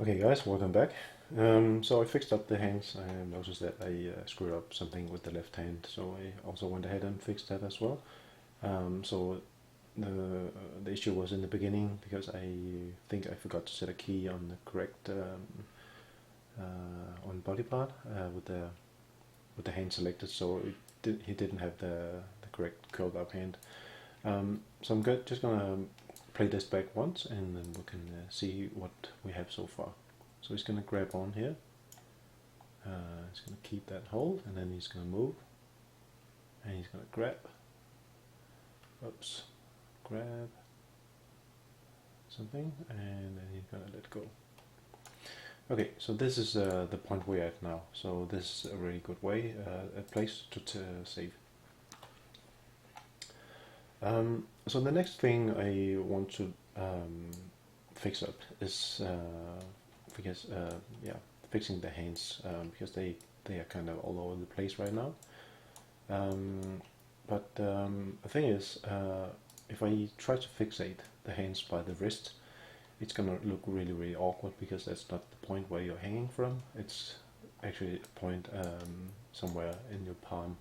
Okay guys, welcome back. So I fixed up the hands. I noticed that I screwed up something with the left hand, so I also went ahead and fixed that as well. So the issue was in the beginning because I think I forgot to set a key on the correct on body part with the hand selected, so he didn't have the correct curled up hand. So I'm just gonna play this back once and then we can see what we have so far. So he's gonna grab on here, he's gonna keep that hold, and then he's gonna move, and he's gonna grab, grab something, and then he's gonna let go. Okay, so this is the point we're at now. So this is a really good way, a place to save. So the next thing I want to fix up is fixing the hands, because they are kind of all over the place right now. But the thing is, if I try to fixate the hands by the wrist, it's gonna look really awkward, because that's not the point where you're hanging from. It's actually a point somewhere in your palm,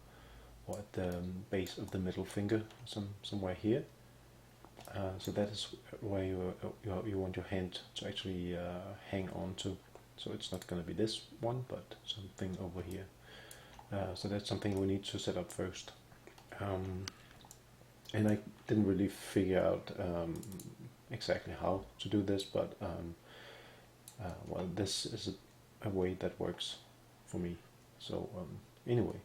or at the base of the middle finger, somewhere here. So that is where you want your hand to actually hang on to. So it's not going to be this one, but something over here. So that's something we need to set up first. And I didn't really figure out exactly how to do this, but well, this is a way that works for me. So anyway,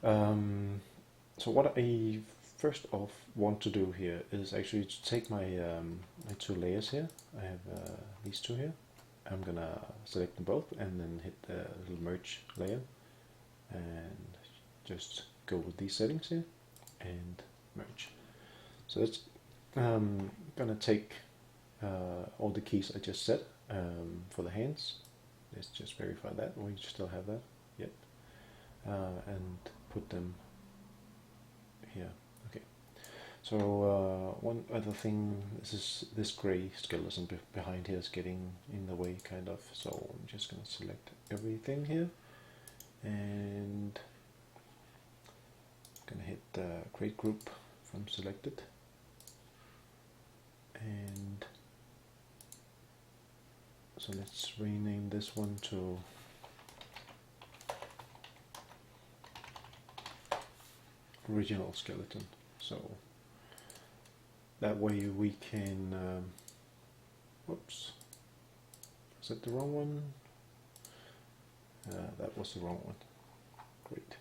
so what I first off want to do here is actually to take my, my two layers here. I have these two here. I'm gonna select them both and then hit the little merge layer and just go with these settings here and merge. So it's gonna take all the keys I just set for the hands. Let's just verify that we still have that. Yep. And put them here. Okay. So one other thing, this gray skeleton behind here is getting in the way, kind of. So I'm just going to select everything here, and I'm going to hit the create group from selected, and so let's rename this one to original skeleton. So that way we can, whoops, is that the wrong one? That was the wrong one. Great.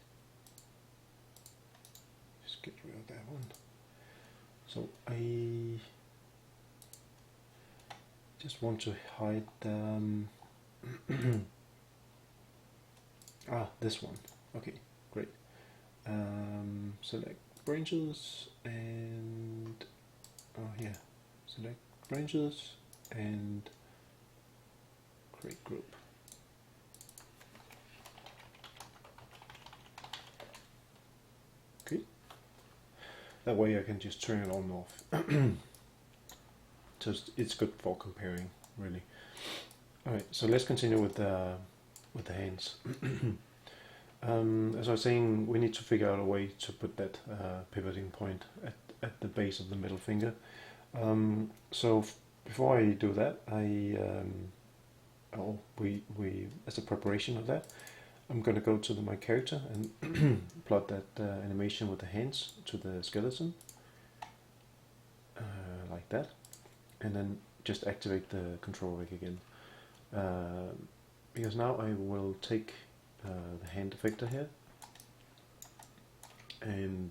Just get rid of that one. So I just want to hide this one. Okay, great. Select branches and select branches and create group. Okay, that way I can just turn it on and off. Just it's good for comparing, really. All right, so let's continue with the hands. As I was saying, we need to figure out a way to put that pivoting point at the base of the middle finger. So before I do that, as a preparation of that, I'm going to go to my character and plot that animation with the hands to the skeleton, like that, and then just activate the control rig again, because now I will take the hand effector here, and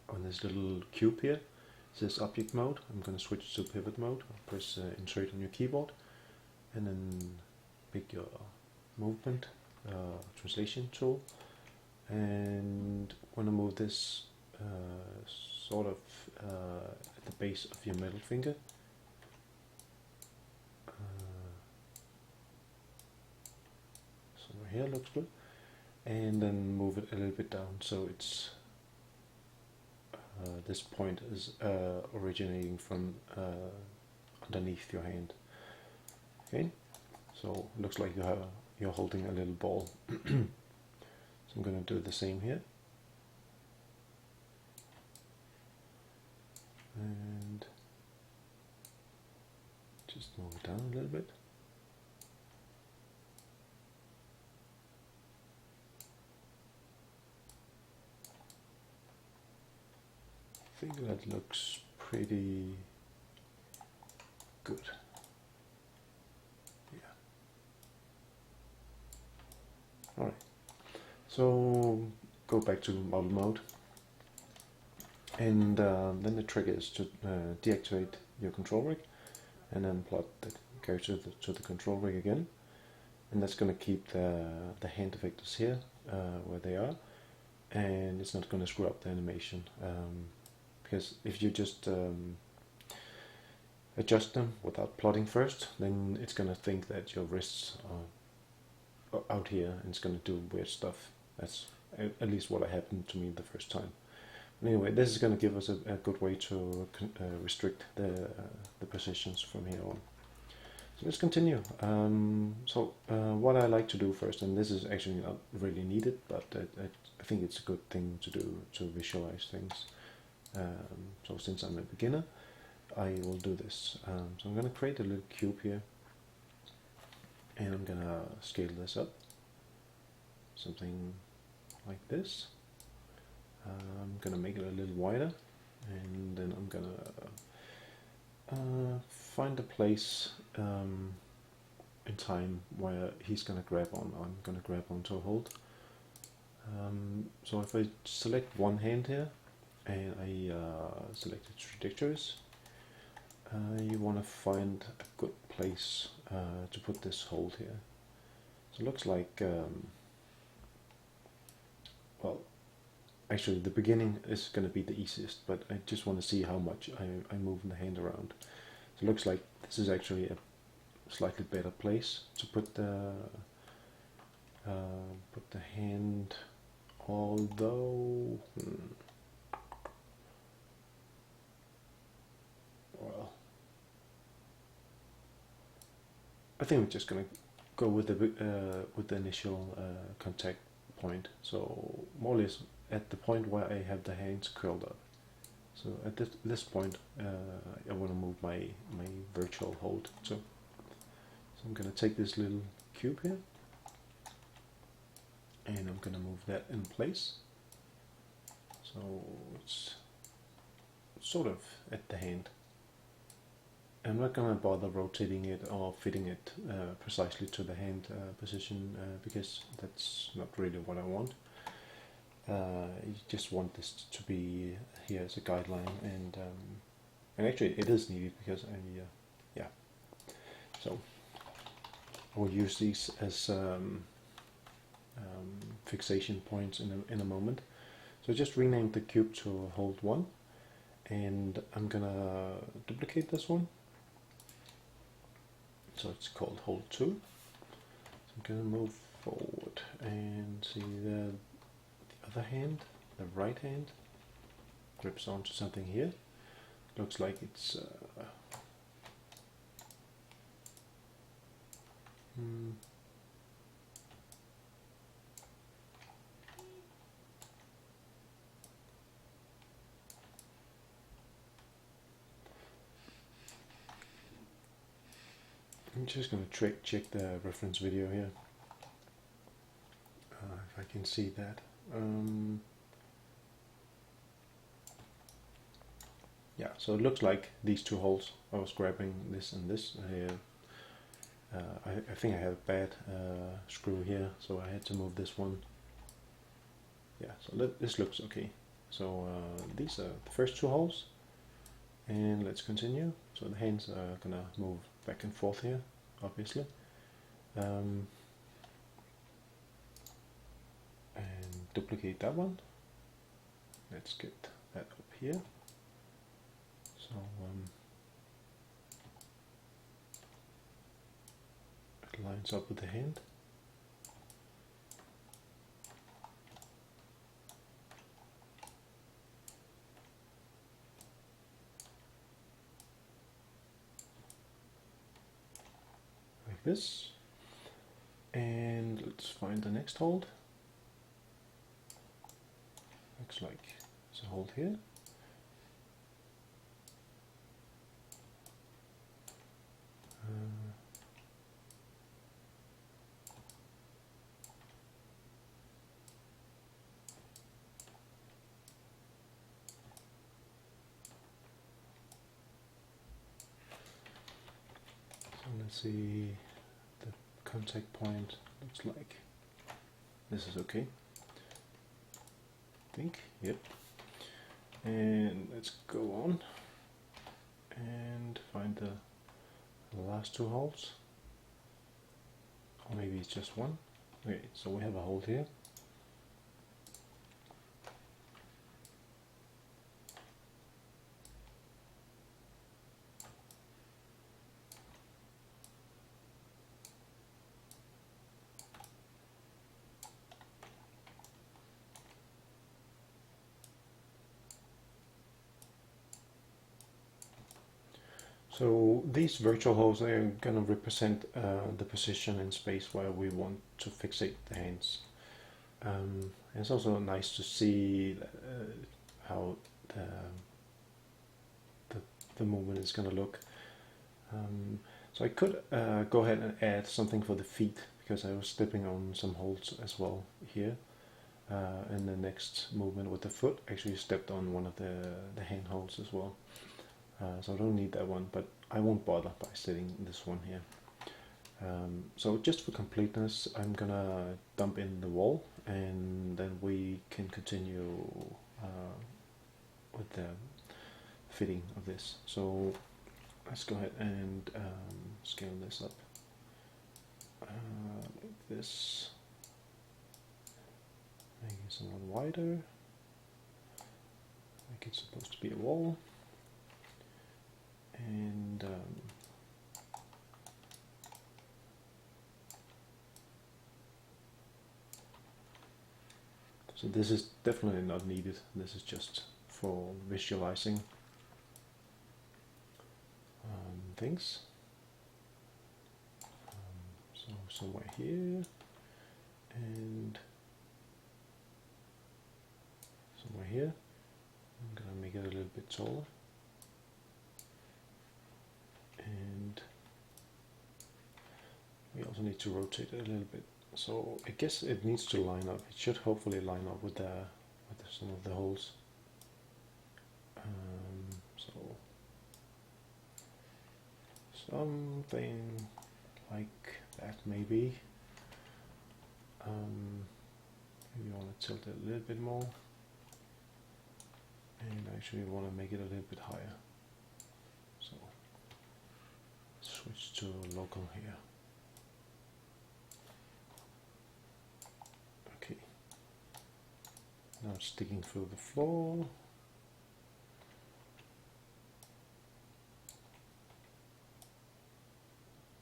on this little cube here it says object mode. I'm going to switch to pivot mode. I'll press insert on your keyboard and then pick your movement translation tool, and want to move this sort of at the base of your middle finger. So here looks good. And then move it a little bit down, so it's this point is originating from underneath your hand. Okay, So it looks like you're holding a little ball. So I'm going to do the same here. And just move it down a little bit. I think that looks pretty good. Yeah. Alright. So go back to model mode. And then the trick is to deactivate your control rig and then plot the character to the control rig again. And that's going to keep the hand effectors here where they are, and it's not going to screw up the animation. Because if you just adjust them without plotting first, then it's going to think that your wrists are out here and it's going to do weird stuff. That's at least what happened to me the first time. Anyway, this is going to give us a good way to restrict the positions from here on. So let's continue. What I like to do first, and this is actually not really needed, but I think it's a good thing to do to visualize things. So since I'm a beginner, I will do this. So I'm going to create a little cube here, and I'm going to scale this up, something like this. I'm gonna make it a little wider, and then I'm gonna find a place in time where he's gonna grab on. I'm gonna grab onto a hold. So if I select one hand here and I select the trajectories, you want to find a good place to put this hold here. So it looks like well, actually, the beginning is going to be the easiest, but I just want to see how much I move the hand around. So it looks like this is actually a slightly better place to put the hand. Although, well, I think we're just going to go with the initial contact point. So more or less at the point where I have the hands curled up. So at this point, I want to move my virtual hold too. So I'm going to take this little cube here, and I'm going to move that in place. So it's sort of at the hand. I'm not going to bother rotating it or fitting it precisely to the hand position because that's not really what I want. You just want this to be here as a guideline, and actually it is needed because yeah. So I will use these as fixation points in a moment. So I just renamed the cube to hold 1, and I'm gonna duplicate this one. So it's called hold 2. So I'm gonna move forward and see the other hand, the right hand, grips onto something here. Looks like it's I'm just going to check the reference video here, if I can see that. Yeah, so it looks like these two holes. I was grabbing this and this. I think I had a bad screw here, so I had to move this one. Yeah, so this looks okay. So these are the first two holes, and let's continue. So the hands are gonna move back and forth here, obviously. And duplicate that one. Let's get that up here. So it lines up with the hand. Like this. And let's find the next hold. Looks like there's a hold here. So let's see, the contact point looks like this is okay. I think, yep. And let's go on and find the last two holes. Or maybe it's just one. Okay, so we have a hold here. So these virtual holes are going to represent the position in space where we want to fixate the hands. It's also nice to see how the movement is going to look. So I could go ahead and add something for the feet, because I was stepping on some holes as well here. And the next movement with the foot actually stepped on one of the hand holes as well. So I don't need that one, but I won't bother by setting this one here. So just for completeness, I'm gonna dump in the wall, and then we can continue with the fitting of this. So let's go ahead and scale this up like this, make it somewhat wider, like it's supposed to be a wall. And so this is definitely not needed. This is just for visualizing things. So somewhere here and somewhere here. I'm gonna make it a little bit taller. And we also need to rotate it a little bit. So I guess it needs to line up. It should hopefully line up with some of the holes. So something like that maybe. Maybe you want to tilt it a little bit more, and actually want to make it a little bit higher. So switch to local here. Okay. Now it's sticking through the floor.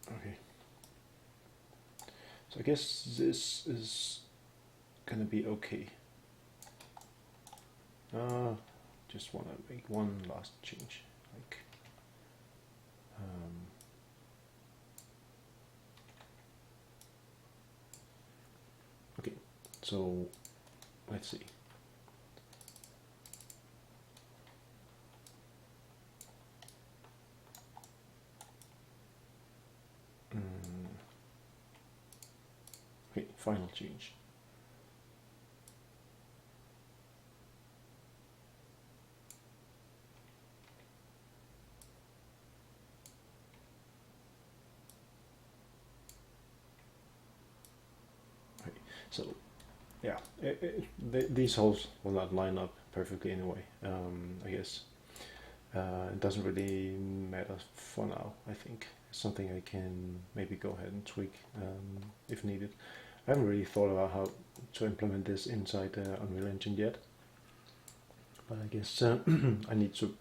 Okay. So I guess this is gonna be okay. Just want to make one last change, like okay, so let's see. Okay, final change. So, yeah, these holes will not line up perfectly anyway, I guess. It doesn't really matter for now, I think. It's something I can maybe go ahead and tweak if needed. I haven't really thought about how to implement this inside Unreal Engine yet. But I guess I need to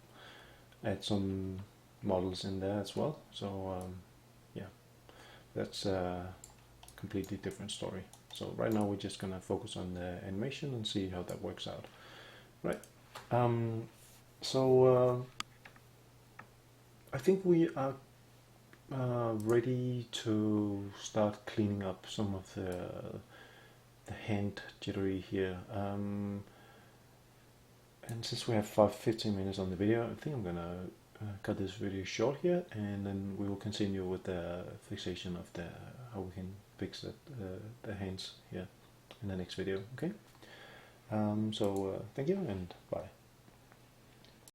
add some models in there as well. So, yeah, that's a completely different story. So right now we're just gonna focus on the animation and see how that works out. Right. So I think we are ready to start cleaning up some of the hand jittery here. And since we have 15 minutes on the video, I think I'm gonna cut this video short here, and then we will continue with the fixation of the how we can fix the hands here in the next video. Okay. So thank you and bye.